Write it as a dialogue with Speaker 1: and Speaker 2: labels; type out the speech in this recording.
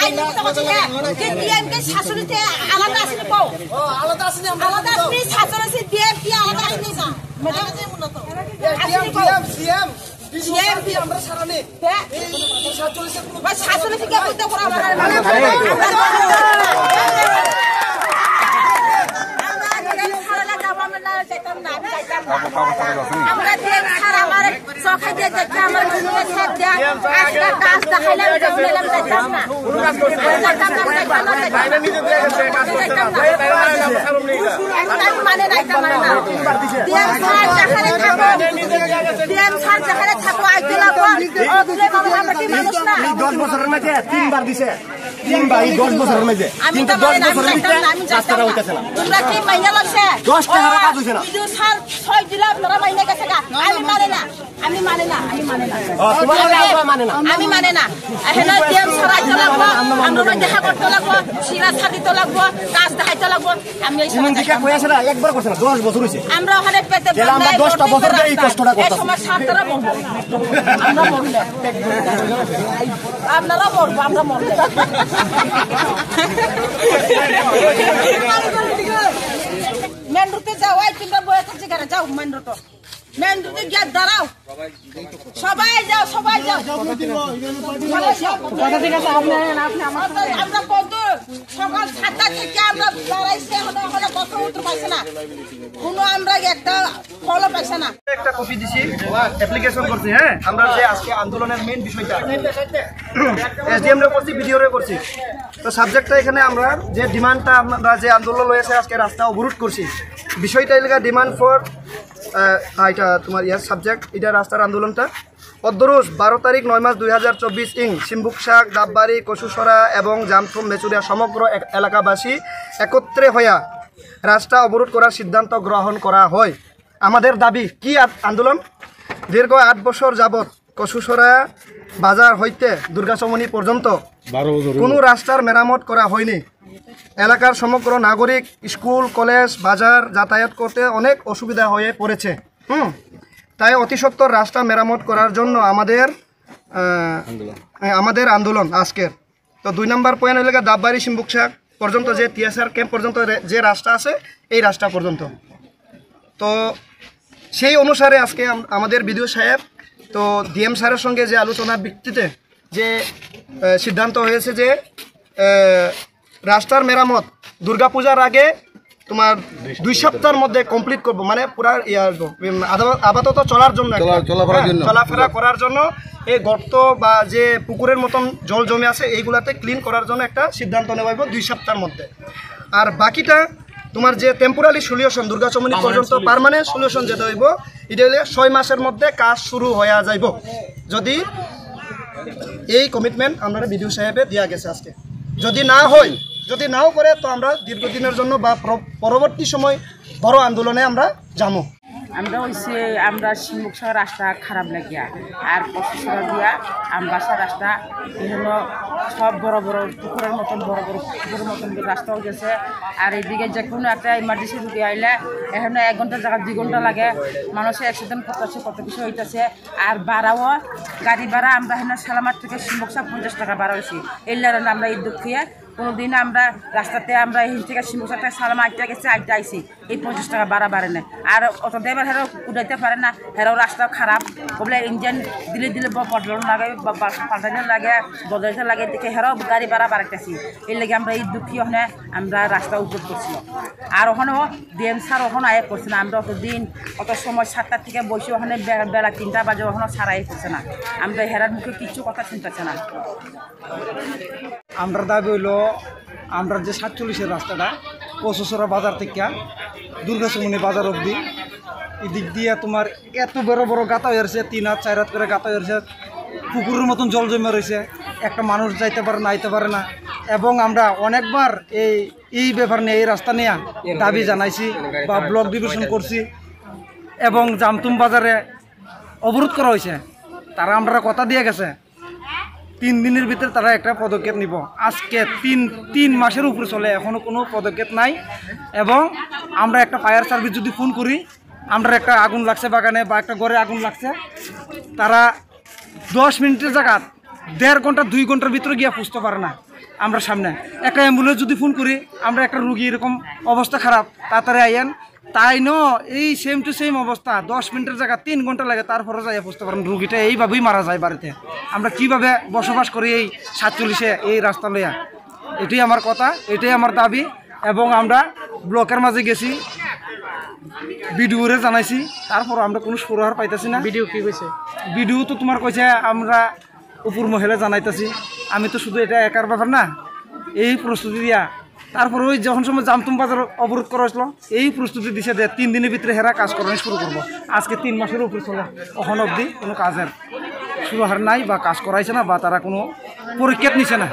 Speaker 1: আইনি কথা বলছি যে ডিএমকে শাসনতে আলাদা আছে না কও আলাদা আছে না আলাদা আছে শাসনতে ডিএমকে আলাদা আছে না ম্যাডাম যে উন্নত সিএম ডিএমপি আমরা সারানে এই শাসনতে বাস শাসনতে কি করতে করা আমরা দেখ স্যার আমার সখাই দিয়ে দেখে আমার মনে সব দেয়া আজকে কাজ দেখাইলাম দেখলাম দেখতাম না বাইরে নিতে দিয়ে গেছে কাজ দেখতাম না আমি মানে না ডিএম স্যার দেখালে থাকো ডিএম স্যার দেখালে থাকো আইতে লাগো ওদের বাবা আমরা কি মানুষ না
Speaker 2: 10 বছরের মাঝে তিনবার দিছে তিনবার এই 10 বছরের মাঝে কিন্তু 10 বছরের ভিতরে রাস্তাটা হইতাছে না
Speaker 1: তোমরা কি মাইনা লাগছে
Speaker 2: 10 টাকা কাজ হইছে না
Speaker 1: বিজু স্যার 6 দিলা আপনারা মাইনা গেছে না আমি মানে না আমি মানে না আমি মানে না এখানে ডিএম স্যার আইতে লাগবো আমরা দেখা করতে লাগবো সিরা ছাড়িতে লাগবো কাজ দেখাইতে লাগবো আমি এই
Speaker 2: তুমি দিকে কইছে না একবার করছ না 10 বছর হইছে
Speaker 1: আমরা ওখানে পেতে
Speaker 2: আমরা 10টা বছর ধরে এই কষ্টটা করতেছি
Speaker 1: এই সময় সাতটা বলবো আমরা মরলে আপনারা মরবো আমরা মরলে মেন রুটে যাও এই তিনটা বয়ে থাকছে কেন যাও মেন রুট মেন রুটে গিয়ে দাঁড়াও সবাই যাও কথা ঠিক আছে আপনি আমরা কত সকাল 7টা থেকে আমরা দাঁড়াইছি এখন কত উত্তর পাইছে না কোনো আমরা একটা ফলো পাইছে না
Speaker 2: একটা কপি দিছি অ্যাপ্লিকেশন করছি হ্যাঁ আমরা যে আজকে আন্দোলনের মেইন বিষয়টা এসডিএম রে করছি ভিডিও রে করছি তো সাবজেক্টটা এখানে আমরা যে ডিমান্ডটা আমরা যে আন্দোলন হয়েছে আজকে রাস্তা অবরোধ করছি বিষয়টা এলাকা ডিমান্ড ফর এটা তোমার সাবজেক্ট এটা রাস্তার আন্দোলনটা অদ্দরোজ 12 তারিখ 9 মাস 2024 ইং সিম্বুকশাক ডাববাড়ি কচুসরা এবং জামথুম মেচুরিয়া সমগ্র এলাকাবাসী একত্রে হইয়া রাস্তা অবরোধ করার সিদ্ধান্ত গ্রহণ করা হয় আমাদের দাবি কি আন্দোলন দীর্ঘ 8 বছর যাবৎ কচুসরা বাজার হইতে দুর্গাচমনি পর্যন্ত কোনো রাস্তার মেরামত করা হয়নি এলাকার সমগ্র নাগরিক স্কুল কলেজ বাজার যাতায়াত করতে অনেক অসুবিধা হয়ে পড়েছে তাই অতি সত্বর রাস্তা মেরামত করার জন্য আমাদের আন্দোলন আজকের তো 2 নম্বর পয়েন্ট হইলে ডাববাড়ি সিম্বুকশাক পর্যন্ত যে টিএসআর ক্যাম্প পর্যন্ত যে রাস্তা আছে এই রাস্তা পর্যন্ত তো সেই অনুসারে আজকে আমাদের বিডিও সাহেব তো ডিএম স্যারের সঙ্গে যে আলোচনার ভিত্তিতে যে সিদ্ধান্ত হয়েছে যে রাস্তার মেরামত দুর্গাপূজার আগে তোমার 2 সপ্তাহের মধ্যে কমপ্লিট করব মানে পুরা আপাতত চলাফেরা করার জন্য এই গর্ত বা যে পুকুরের মতন জল জমে আছে এইগুলাতে ক্লিন করার জন্য একটা সিদ্ধান্ত নেওয়া হইব 2 সপ্তাহের মধ্যে আর বাকিটা তোমার যে টেম্পোরারি সলিউশন দুর্গাচমনি পর্যন্ত পার্মানেন্ট সলিউশন যেটা হইব এটা হলে 6 মাসের মধ্যে কাজ শুরু হয়ে যাইব যদি এই কমিটমেন্ট আমরা বিডিও সাহেবে দিয়া গেছে আজকে যদি না হয় যদি নাও করে তো আমরা দীর্ঘদিনের জন্য বা পরবর্তী সময় বড় আন্দোলনে আমরা যাবো
Speaker 3: আমরা হইছে আমরা সিম্বুকশাক রাস্তা খারাপ লাগিয়া আর কচুসরা দিয়া আমবাসা রাস্তা এখানে সব বড় বড় পুকুরের মতন পুকুরের মতন রাস্তা হয়ে গেছে আর এইদিকে যে কোনো একটা ইমার্জেন্সি রুগী আইলে এখানে 1 ঘন্টা জায়গা 2 ঘন্টা লাগে মানুষের অ্যাক্সিডেন্ট করতেছে কত কিছু হইতেছে আর ভাড়াও গাড়ি ভাড়া আমরা এখানে সালামার থেকে সিম্বুকশাক 50 টাকা ভাড়া হয়েছি এই কারণে আমরা এই দুঃখিয়ে কোনোদিন আমরা রাস্তাতে আমরা এই থেকে সিম্বুকশাক থেকে সালামা আইতে গেছে আইতে আইসি এই 50 টাকা ভাড়া বাড়ে না আর অটো ড্রাইভার হেরাও উঠাইতে পারে না হেরাও রাস্তা খারাপ বলে ইঞ্জিন দিলে বদলানো লাগে পাল্টানো লাগে বদলাইতে লাগে দেখে হেরাও গাড়ি ভাড়া বাড়াইতেছি এই লাগে আমরা এই দুঃখী ওখানে আমরা রাস্তা উপর করছি আর ওখানেও ডিএম স্যার ওখানে আয় করছে না আমরা অতদিন অত সময় 7টা থেকে বসে ওখানে বেলা 3টা বাজে ওখানে সারাই করছে না আমরা হেরার মুখে কিছু কথা শুনতেছে না
Speaker 4: আমরা দাবি হইল আমরা যে 47-এর রাস্তাটা কচুসরা বাজার থেকে দুর্গাচমনি বাজার অবধি এদিক দিয়ে তোমার এত বড় বড় গাতা হয়েছে 3 হাত 4 হাত করে গাতা হয়েছে পুকুরের মতন জল জমে রয়েছে একটা মানুষ যাইতে পারে না আইতে পারে না এবং আমরা অনেকবার এই ব্যাপার নিয়ে এই রাস্তা নিয়ে দাবি জানাইছি বা ব্লক ডিভিশন করছি এবং জামতুম বাজারে অবরোধ করা হয়েছে তারা আমরা কথা দিয়ে গেছে 3 দিনের ভিতরে তারা একটা পদক্ষেপ নিব আজকে 3 মাসের উপরে চলে এখনো কোনো পদক্ষেপ নাই এবং আমরা একটা ফায়ার সার্ভিস যদি ফোন করি আমরা একটা আগুন লাগছে বাগানে বা একটা ঘরে আগুন লাগছে তারা 10 মিনিটের জায়গা 1.5 ঘন্টা 2 ঘন্টার ভিতরে গিয়া পুষতে পারে না আমরা সামনে একটা অ্যাম্বুলেন্স যদি ফোন করি আমরা একটা রুগী এরকম অবস্থা খারাপ তাড়াতাড়ি আইয়েন তাই এই সেম টু সেম অবস্থা 10 মিনিটের জায়গা 3 ঘন্টা লাগে তারপরে যাইয়া বুঝতে পারেন রুগীটা এইভাবেই মারা যায় বাড়িতে আমরা কিভাবে বসবাস করি এই 47-এ এই রাস্তা লইয়া এটাই আমার কথা এটাই আমার দাবি এবং আমরা ব্লকের মাঝে গেছি ভিডিওরে জানাইছি তারপর আমরা কোনো সুরাহার পাইতেছি না
Speaker 5: ভিডিও কি কইছে
Speaker 4: ভিডিও তো তোমার কইছে আমরা উপর মহিলা জানাইতেছি আমি তো শুধু এটা একার ব্যাপার না এই প্রস্তুতি দিয়া তারপর ওই যখন সময় জামতুম বাজার অবরোধ করা হয়েছিল এই প্রস্তুতি দিছে যে 3 দিনের ভিতরে হেরা কাজ করানো শুরু করবো আজকে 3 মাসের উপরে চলে এখন অবধি কোনো কাজের শুরু হার নাই বা কাজ করাইছে না বা তারা কোনো পরীক্ষা নিছে না